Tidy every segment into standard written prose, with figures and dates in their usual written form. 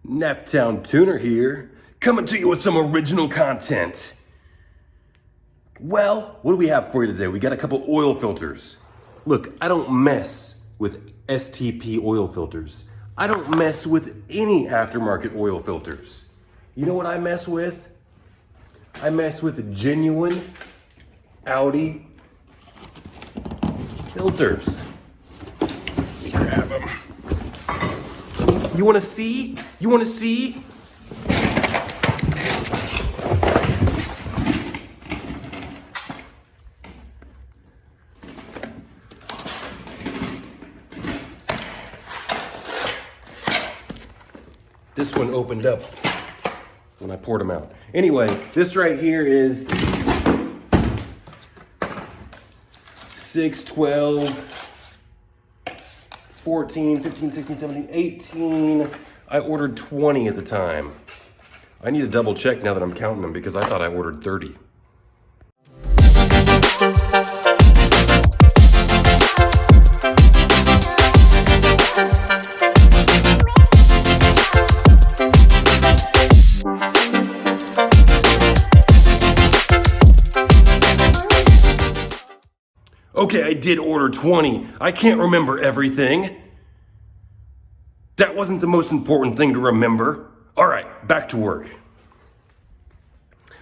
Naptown Tuner here, coming to you with some original content. Well, what do we have for you today? We got a couple oil filters. Look, I don't mess with STP oil filters. I don't mess with any aftermarket oil filters. You know what I mess with? I mess with genuine Audi filters. Let me grab them. You wanna see? You wanna see? This one opened up when I poured them out. Anyway, this right here is 6, 12, 14, 15, 16, 17, 18. I ordered 20 at the time. I need to double check now that I'm counting them because I thought I ordered 30. Okay, I did order 20. I can't remember everything. That wasn't the most important thing to remember. All right, back to work.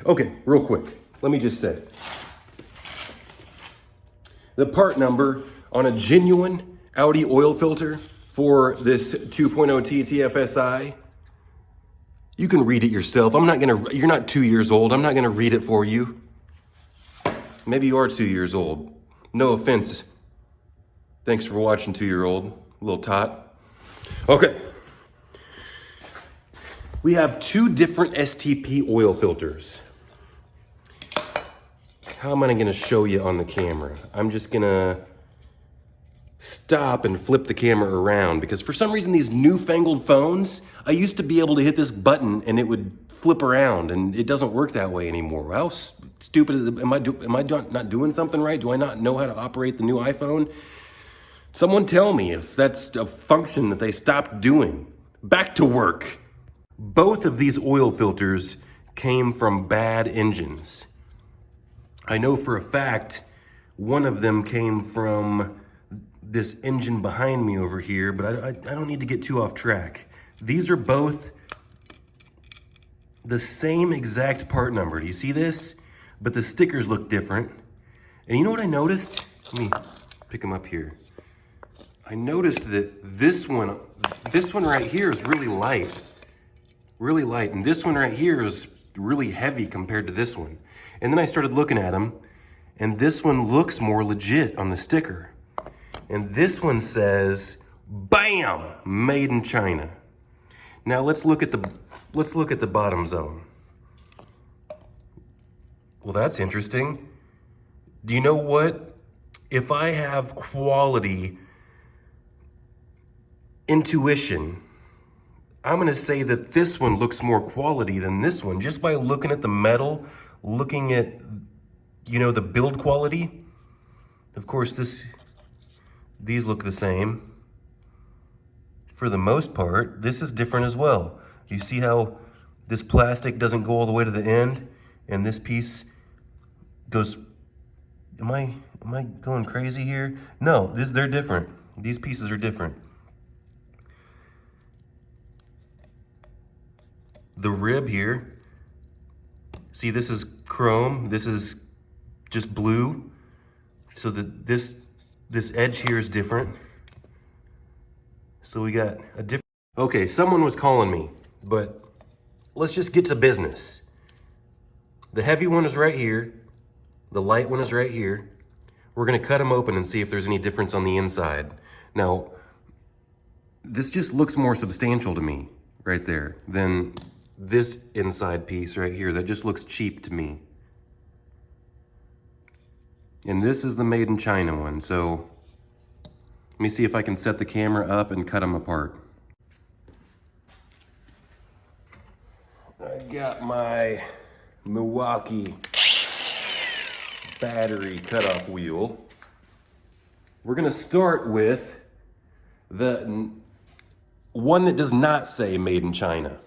Okay, real quick, let me just say. The part number on a genuine Audi oil filter for this 2.0 TTFSI, you can read it yourself. You're not 2 years old. I'm not gonna read it for you. Maybe you are 2 years old. No offense. Thanks for watching, 2-year-old, little tot. Okay. We have two different STP oil filters. How am I gonna show you on the camera? I'm just gonna stop and flip the camera around because for some reason these newfangled phones, I used to be able to hit this button and it would flip around, and it doesn't work that way anymore. How stupid is it? Am I not doing something right? Do I not know how to operate the new iPhone? Someone tell me if that's a function that they stopped doing. Back to work. Both of these oil filters came from bad engines. I know for a fact one of them came from this engine behind me over here, but I don't need to get too off track. These are both the same exact part number. Do you see this? But the stickers look different. And you know what I noticed? Let me pick them up here. I noticed that this one right here is really light. Really light. And this one right here is really heavy compared to this one. And then I started looking at them, and this one looks more legit on the sticker. And this one says, BAM! Made in China. Now let's look at the bottom zone. Well, that's interesting. Do you know what? If I have quality intuition, I'm gonna say that this one looks more quality than this one just by looking at the metal, looking at, the build quality. Of course, these look the same. For the most part, this is different as well. You see how this plastic doesn't go all the way to the end, and this piece goes, am I going crazy here? No, they're different. These pieces are different. The rib here, see, this is chrome, this is just blue. So this edge here is different. So we got a different, okay, someone was calling me, but let's just get to business. The heavy one is right here. The light one is right here. We're gonna cut them open and see if there's any difference on the inside. Now, this just looks more substantial to me right there than this inside piece right here. That just looks cheap to me. And this is the made in China one. So let me see if I can set the camera up and cut them apart. I got my Milwaukee battery cutoff wheel. We're gonna start with the one that does not say made in China.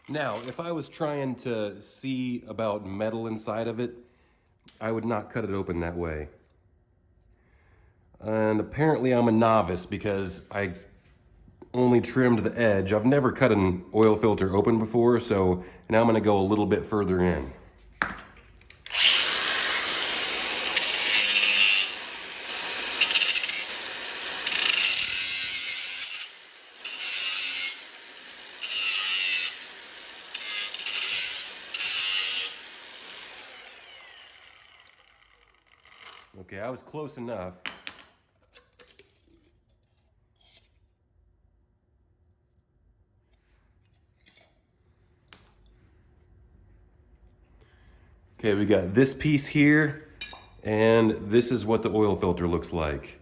Now, if I was trying to see about metal inside of it, I would not cut it open that way. And apparently I'm a novice because I only trimmed the edge. I've never cut an oil filter open before, so now I'm gonna go a little bit further in. Okay, I was close enough. Okay, we got this piece here, and this is what the oil filter looks like.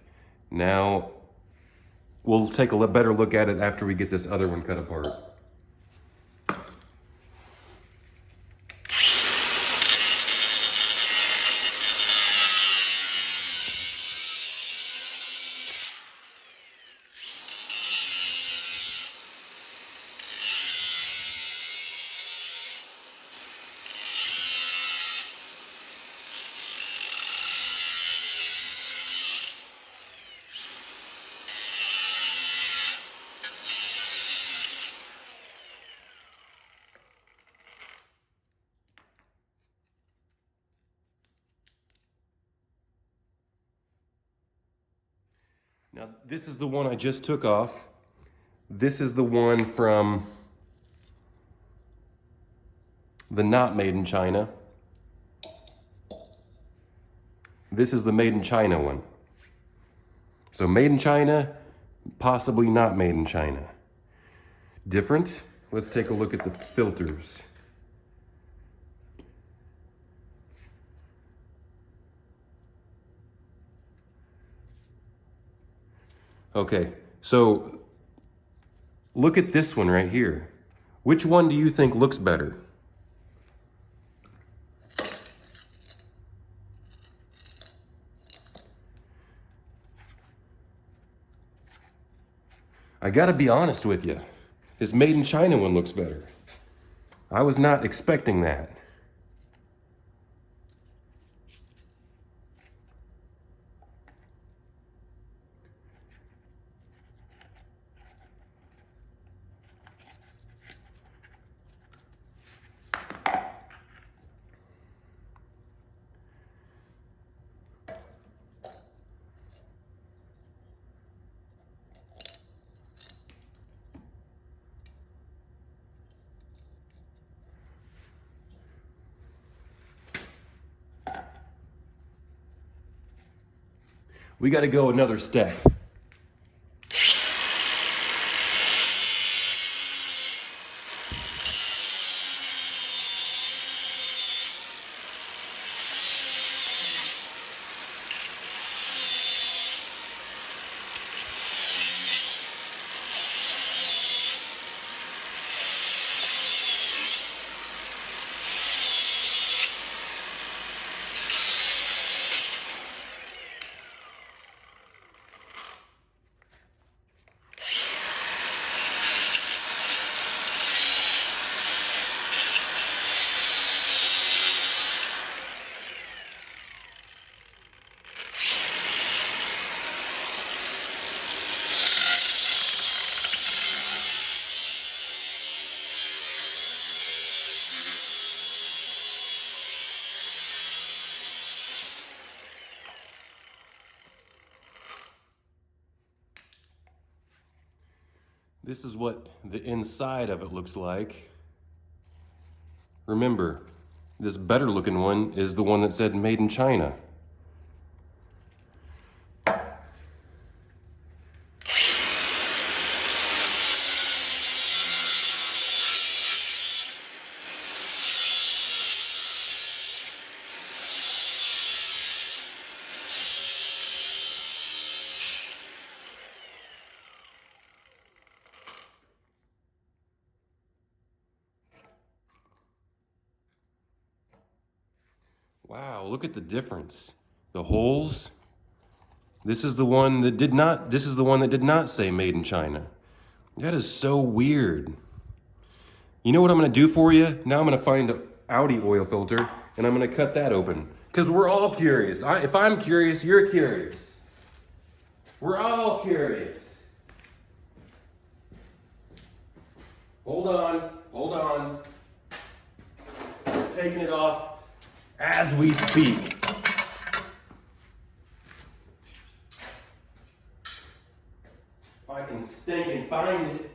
Now, we'll take a better look at it after we get this other one cut apart. Now, this is the one I just took off. This is the one from the not made in China. This is the made in China one. So made in China, possibly not made in China. Different? Let's take a look at the filters. Okay, so look at this one right here. Which one do you think looks better? I gotta be honest with you. This made in China one looks better. I was not expecting that. We got to go another step. This is what the inside of it looks like. Remember, this better looking one is the one that said made in China. Wow, look at the difference. The holes. This is the one that did not say made in China. That is so weird. You know what I'm gonna do for you? Now I'm gonna find an Audi oil filter and I'm gonna cut that open. Because we're all curious. If I'm curious, you're curious. We're all curious. Hold on. We're taking it off as we speak. If I can stink and find it.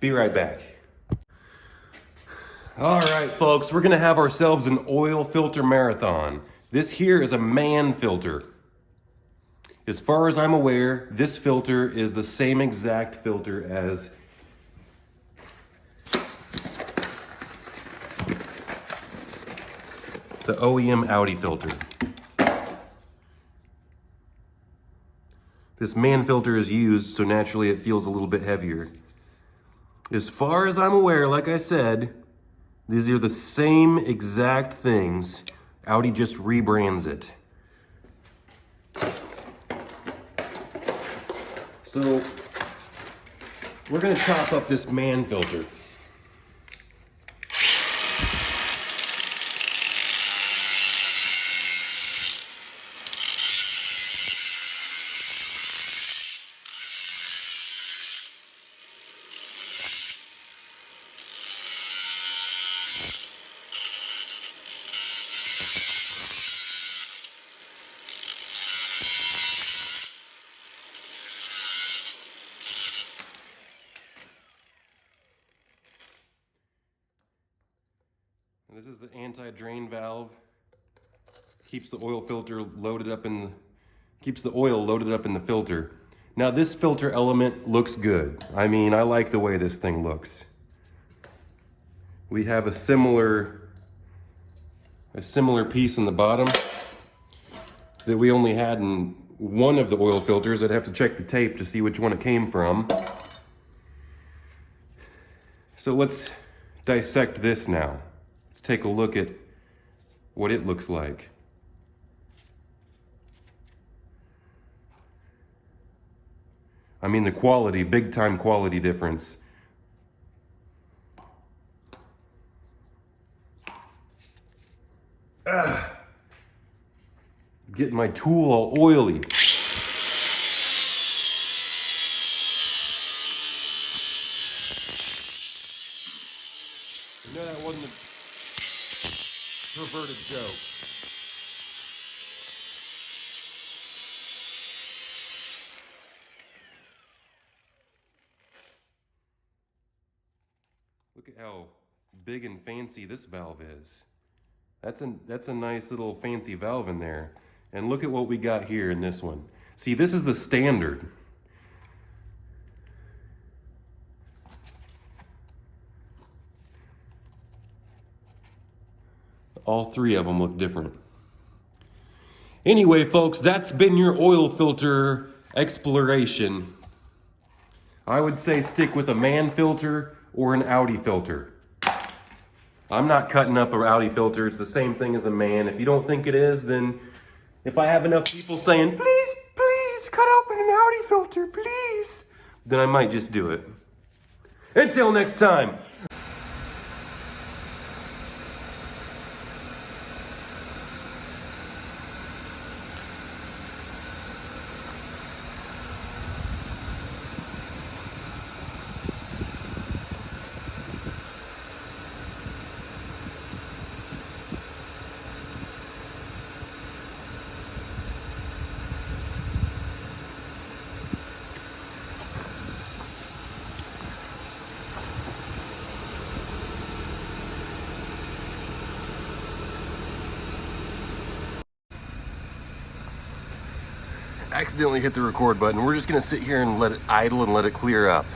Be right back. All right, folks, we're gonna have ourselves an oil filter marathon. This here is a Mann filter. As far as I'm aware, this filter is the same exact filter as the OEM Audi filter. This Mann filter is used, so naturally it feels a little bit heavier. As far as I'm aware, like I said, these are the same exact things. Audi just rebrands it. So, we're gonna top up this Mann filter. And this is the anti-drain valve. Keeps the oil loaded up in the filter. Now this filter element looks good. I mean, I like the way this thing looks. We have a similar piece in the bottom that we only had in one of the oil filters. I'd have to check the tape to see which one it came from. So let's dissect this now. Let's take a look at what it looks like. I mean, the quality, big time quality difference. Getting my tool all oily. You know, that wasn't a perverted joke. Look at how big and fancy this valve is. That's a nice little fancy valve in there. And look at what we got here in this one. See, this is the standard. All three of them look different. Anyway, folks, that's been your oil filter exploration. I would say stick with a Mann filter or an Audi filter. I'm not cutting up an Audi filter. It's the same thing as a Mann. If you don't think it is, then if I have enough people saying, please, please, cut open an Audi filter, please, then I might just do it. Until next time. accidentally hit the record button. We're just gonna sit here and let it idle and let it clear up.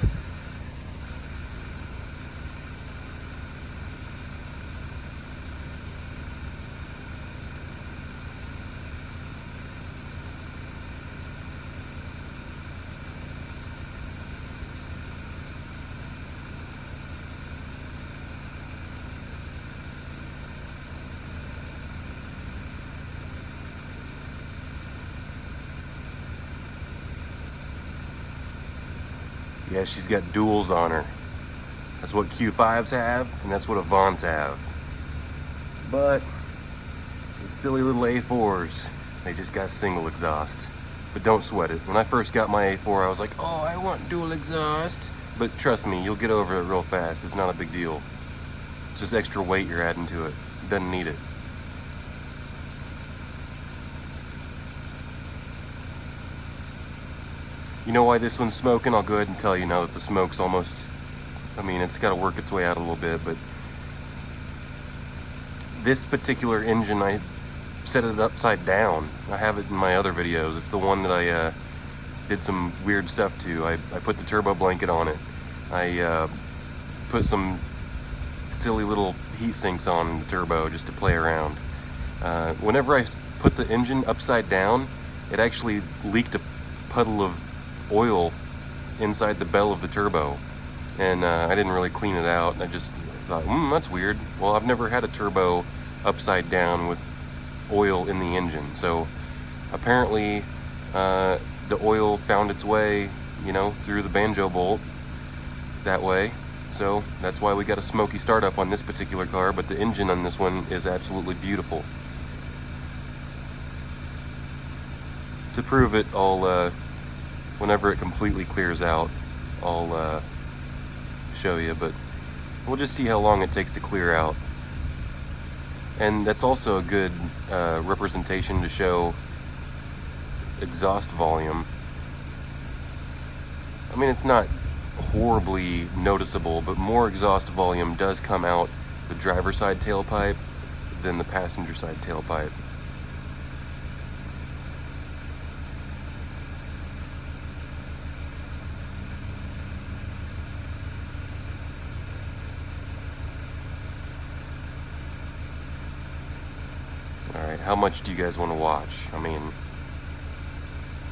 Yeah, she's got duals on her. That's what Q5s have, and that's what Avants have. But the silly little A4s, they just got single exhaust. But don't sweat it. When I first got my A4, I was like, oh, I want dual exhaust. But trust me, you'll get over it real fast. It's not a big deal. It's just extra weight you're adding to it. Doesn't need it. You know why this one's smoking? I'll go ahead and tell you now that the smoke's almost, I mean, it's got to work its way out a little bit, but this particular engine, I set it upside down. I have it in my other videos. It's the one that I did some weird stuff to. I put the turbo blanket on it. I put some silly little heat sinks on the turbo just to play around. Whenever I put the engine upside down, it actually leaked a puddle of oil inside the bell of the turbo, and I didn't really clean it out, and I just thought, that's weird. Well, I've never had a turbo upside down with oil in the engine, so apparently the oil found its way, you know, through the banjo bolt that way. So that's why we got a smoky startup on this particular car, but the engine on this one is absolutely beautiful. To prove it, I'll whenever it completely clears out, I'll show you, but we'll just see how long it takes to clear out. And that's also a good representation to show exhaust volume. I mean, it's not horribly noticeable, but more exhaust volume does come out the driver's side tailpipe than the passenger side tailpipe. Alright, how much do you guys want to watch? I mean,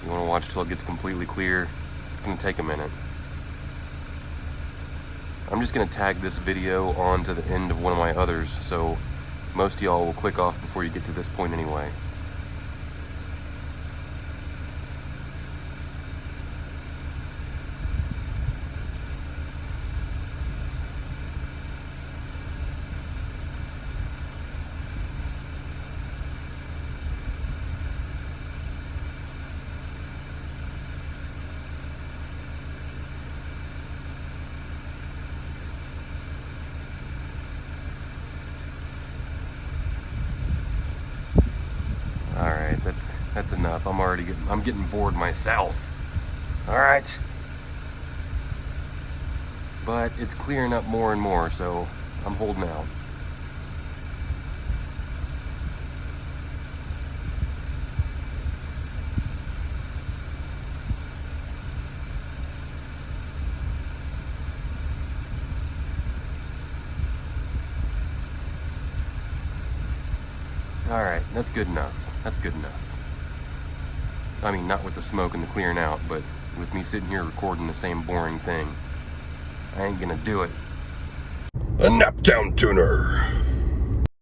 you want to watch till it gets completely clear? It's going to take a minute. I'm just going to tag this video on to the end of one of my others, so most of y'all will click off before you get to this point anyway. Alright, that's enough. I'm getting bored myself. Alright. But it's clearing up more and more, so I'm holding out. Alright, that's good enough. That's good enough. I mean, not with the smoke and the clearing out, but with me sitting here recording the same boring thing. I ain't gonna do it. A Naptown tuner.